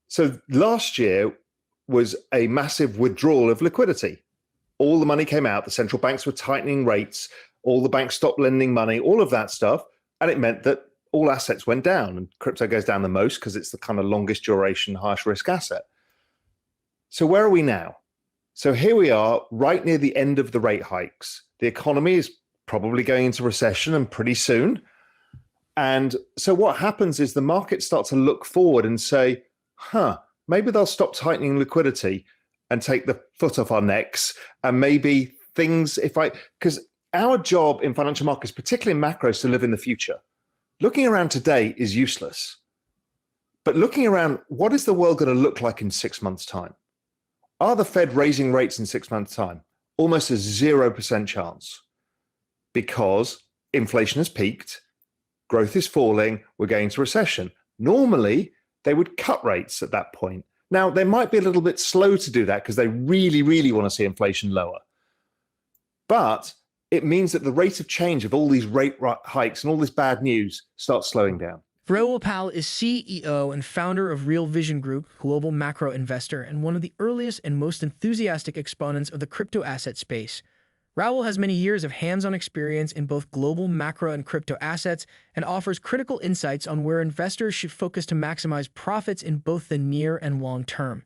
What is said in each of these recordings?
So last year was a massive withdrawal of liquidity. All the money came out. The central banks were tightening rates. All the banks stopped lending money, all of that stuff. And it meant that all assets went down, and crypto goes down the most because it's the kind of longest duration, highest risk asset. So where are we now? So here we are right near the end of the rate hikes. The economy is probably going into recession, and pretty soon. And so what happens is the markets start to look forward and say, maybe they'll stop tightening liquidity and take the foot off our necks. And maybe things, because our job in financial markets, particularly in macro, is to live in the future. Looking around today is useless. But looking around, what is the world going to look like in 6 months' time? Are the Fed raising rates in 6 months' time? Almost a 0% chance, because inflation has peaked, growth is falling, we're going into recession. Normally, they would cut rates at that point. Now, they might be a little bit slow to do that because they really, really want to see inflation lower. But it means that the rate of change of all these rate hikes and all this bad news starts slowing down. Raoul Pal is CEO and founder of Real Vision Group, global macro investor, and one of the earliest and most enthusiastic exponents of the crypto asset space. Raoul has many years of hands-on experience in both global macro and crypto assets and offers critical insights on where investors should focus to maximize profits in both the near and long term.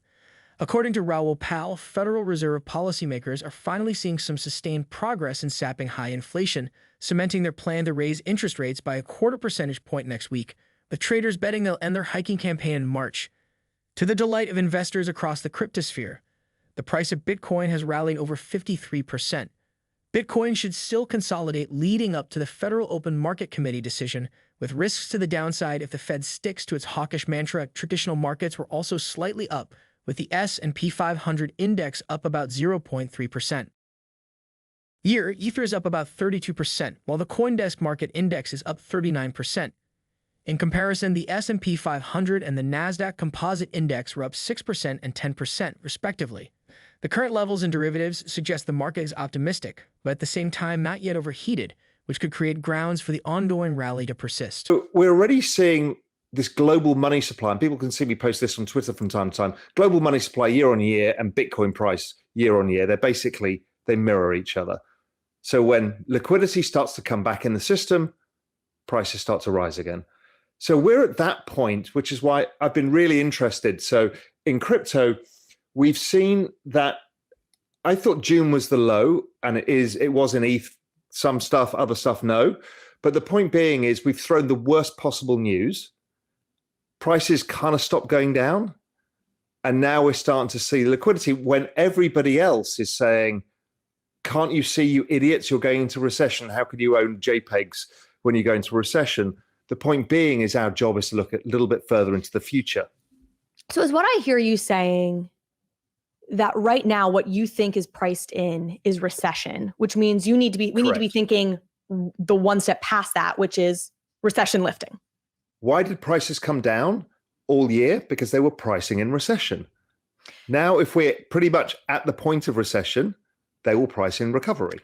According to Raoul Pal, Federal Reserve policymakers are finally seeing some sustained progress in sapping high inflation, cementing their plan to raise interest rates by a 0.25 percentage point next week, with traders betting they'll end their hiking campaign in March. To the delight of investors across the cryptosphere, the price of Bitcoin has rallied over 53%. Bitcoin should still consolidate leading up to the Federal Open Market Committee decision, with risks to the downside if the Fed sticks to its hawkish mantra. Traditional markets were also slightly up, with the S&P 500 index up about 0.3%. Ether is up about 32%, while the CoinDesk Market Index is up 39%. In comparison, the S&P 500 and the Nasdaq Composite Index were up 6% and 10%, respectively. The current levels in derivatives suggest the market is optimistic, but at the same time not yet overheated, which could create grounds for the ongoing rally to persist. So we're already seeing this global money supply, and people can see me post this on Twitter from time to time, global money supply year on year and Bitcoin price year on year. They mirror each other. So when liquidity starts to come back in the system, prices start to rise again. So we're at that point, which is why I've been really interested. So in crypto, we've seen that. I thought June was the low, and it was in ETH, some stuff, other stuff, no. But the point being is we've thrown the worst possible news. Prices kind of stopped going down. And now we're starting to see liquidity when everybody else is saying, can't you see, you idiots, you're going into recession. How could you own JPEGs when you go into recession? The point being is our job is to look a little bit further into the future. So is what I hear you saying that right now what you think is priced in is recession, which means we need to be thinking the one step past that, which is recession lifting. Why did prices come down all year? Because they were pricing in recession. Now, if we're pretty much at the point of recession, they will price in recovery.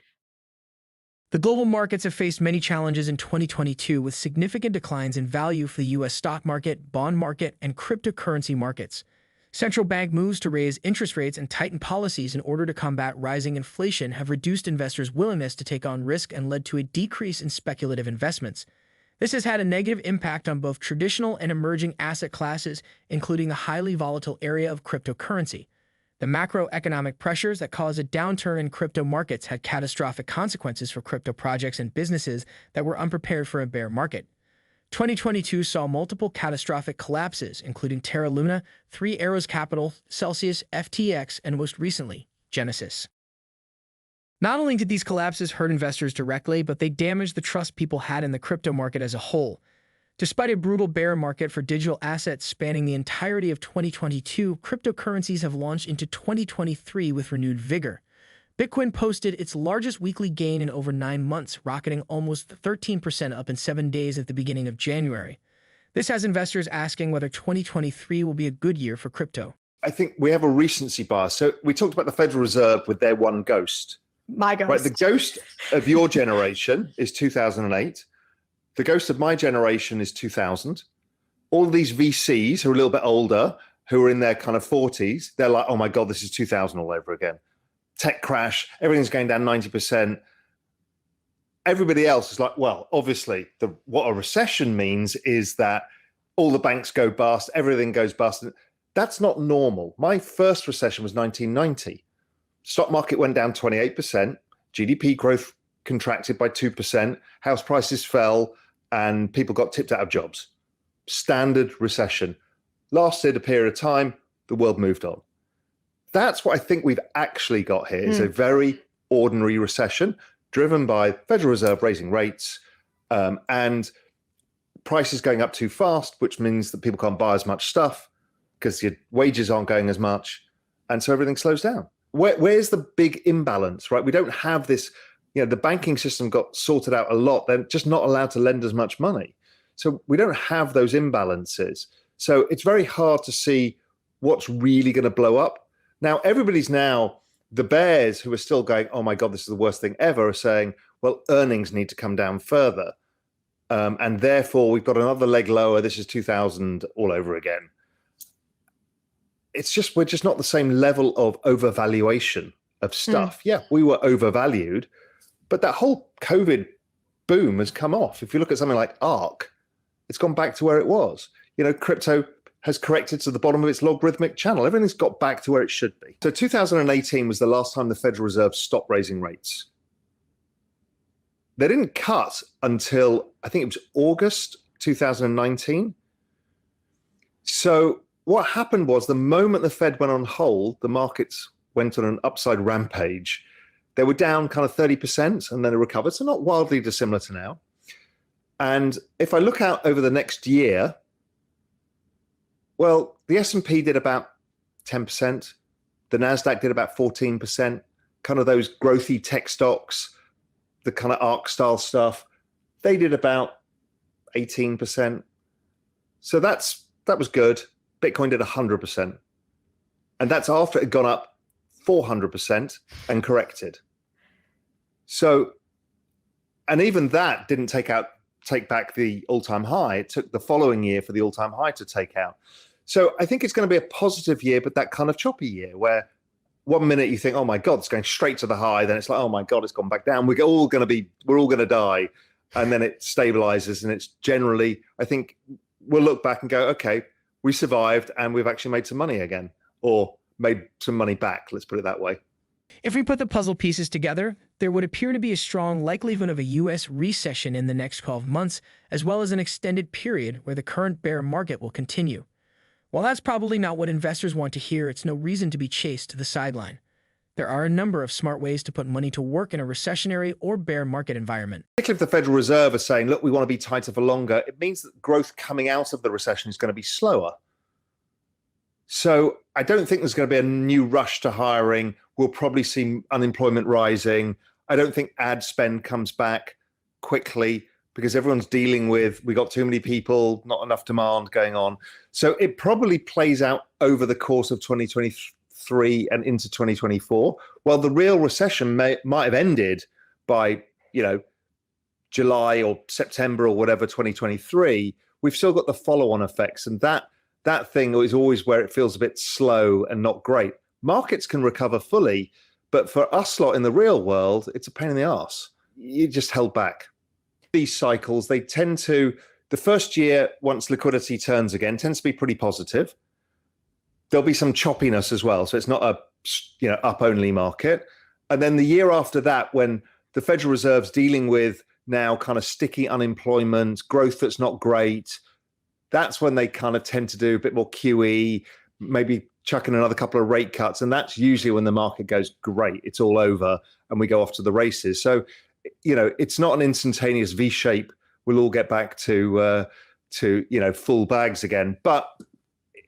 The global markets have faced many challenges in 2022, with significant declines in value for the U.S. stock market, bond market, and cryptocurrency markets. Central bank moves to raise interest rates and tighten policies in order to combat rising inflation have reduced investors' willingness to take on risk and led to a decrease in speculative investments. This has had a negative impact on both traditional and emerging asset classes, including the highly volatile area of cryptocurrency. The macroeconomic pressures that caused a downturn in crypto markets had catastrophic consequences for crypto projects and businesses that were unprepared for a bear market. 2022 saw multiple catastrophic collapses, including Terra Luna, Three Arrows Capital, Celsius, FTX, and most recently, Genesis. Not only did these collapses hurt investors directly, but they damaged the trust people had in the crypto market as a whole. Despite a brutal bear market for digital assets spanning the entirety of 2022, cryptocurrencies have launched into 2023 with renewed vigor. Bitcoin posted its largest weekly gain in over 9 months, rocketing almost 13% up in 7 days at the beginning of January. This has investors asking whether 2023 will be a good year for crypto. I think we have a recency bias. So we talked about the Federal Reserve with their one ghost. My ghost. Right, the ghost of your generation is 2008. The ghost of my generation is 2000. All of these VCs who are a little bit older who are in their kind of 40s, they're like, oh my God, this is 2000 all over again. Tech crash, everything's going down 90%. Everybody else is like, well, obviously, what a recession means is that all the banks go bust, everything goes bust. That's not normal. My first recession was 1990. Stock market went down 28%, GDP growth contracted by 2%, house prices fell, and people got tipped out of jobs. Standard recession. Lasted a period of time, the world moved on. That's what I think we've actually got here, is a very ordinary recession driven by Federal Reserve raising rates and prices going up too fast, which means that people can't buy as much stuff because your wages aren't going as much. And so everything slows down. Where's the big imbalance, right? We don't have this, the banking system got sorted out a lot. They're just not allowed to lend as much money. So we don't have those imbalances. So it's very hard to see what's really going to blow up. Now, the bears who are still going, oh my God, this is the worst thing ever, are saying, well, earnings need to come down further. And therefore, we've got another leg lower. This is 2000 all over again. We're just not the same level of overvaluation of stuff. Yeah, we were overvalued, but that whole COVID boom has come off. If you look at something like ARK, it's gone back to where it was. Crypto has corrected to the bottom of its logarithmic channel. Everything's got back to where it should be. So 2018 was the last time the Federal Reserve stopped raising rates. They didn't cut until, I think it was August 2019. So what happened was the moment the Fed went on hold, the markets went on an upside rampage. They were down kind of 30% and then they recovered. So not wildly dissimilar to now. And if I look out over the next year, well, the S&P did about 10%. The Nasdaq did about 14%. Kind of those growthy tech stocks, the kind of ARK style stuff, they did about 18%. So that was good. Bitcoin did 100%. And that's after it had gone up 400% and corrected. So, and even that didn't take back the all-time high. It took the following year for the all-time high to take out. So I think it's going to be a positive year, but that kind of choppy year where one minute you think, oh my God, it's going straight to the high. Then it's like, oh my God, it's gone back down. We're all going to die. And then it stabilizes. And it's generally, I think we'll look back and go, okay, we survived and we've actually made some money again, or made some money back. Let's put it that way. If we put the puzzle pieces together, there would appear to be a strong likelihood of a U.S. recession in the next 12 months, as well as an extended period where the current bear market will continue. While that's probably not what investors want to hear, it's no reason to be chased to the sideline. There are a number of smart ways to put money to work in a recessionary or bear market environment. Particularly if the Federal Reserve are saying, look, we want to be tighter for longer, it means that growth coming out of the recession is going to be slower. So I don't think there's going to be a new rush to hiring. We'll probably see unemployment rising. I don't think ad spend comes back quickly because everyone's dealing with, we got too many people, not enough demand going on. So it probably plays out over the course of 2023 and into 2024. Well, the real recession might have ended by, July or September or whatever, 2023. We've still got the follow-on effects, and that thing is always where it feels a bit slow and not great. Markets can recover fully, but for us lot in the real world, it's a pain in the arse. You just held back. These cycles, they tend to, the first year, once liquidity turns again, tends to be pretty positive. There'll be some choppiness as well. So it's not a up-only market. And then the year after that, when the Federal Reserve's dealing with now kind of sticky unemployment, growth that's not great, that's when they kind of tend to do a bit more QE, maybe chuck in another couple of rate cuts. And that's usually when the market goes, great, it's all over, and we go off to the races. So, it's not an instantaneous V shape. We'll all get back to full bags again, but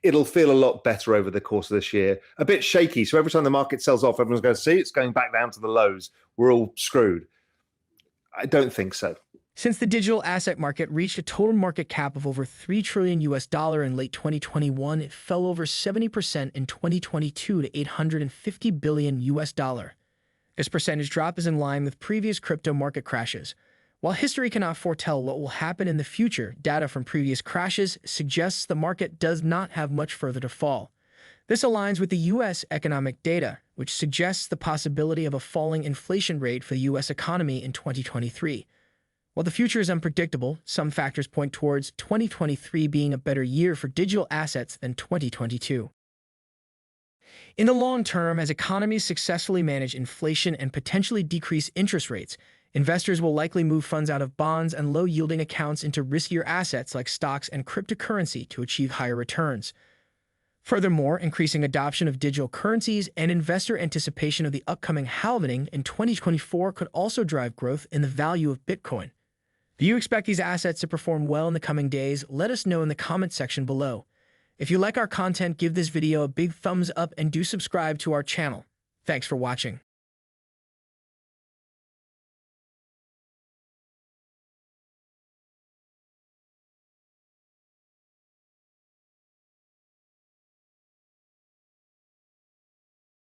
it'll feel a lot better over the course of this year. A bit shaky. So every time the market sells off, everyone's going to see it's going back down to the lows. We're all screwed. I don't think so. Since the digital asset market reached a total market cap of over $3 trillion in late 2021, it fell over 70% in 2022 to $850 billion. This percentage drop is in line with previous crypto market crashes. While history cannot foretell what will happen in the future, data from previous crashes suggests the market does not have much further to fall. This aligns with the U.S. economic data, which suggests the possibility of a falling inflation rate for the U.S. economy in 2023. While the future is unpredictable, some factors point towards 2023 being a better year for digital assets than 2022. In the long term, as economies successfully manage inflation and potentially decrease interest rates, investors will likely move funds out of bonds and low-yielding accounts into riskier assets like stocks and cryptocurrency to achieve higher returns. Furthermore, increasing adoption of digital currencies and investor anticipation of the upcoming halving in 2024 could also drive growth in the value of Bitcoin. Do you expect these assets to perform well in the coming days? Let us know in the comment section below. If you like our content, give this video a big thumbs up and do subscribe to our channel. Thanks for watching.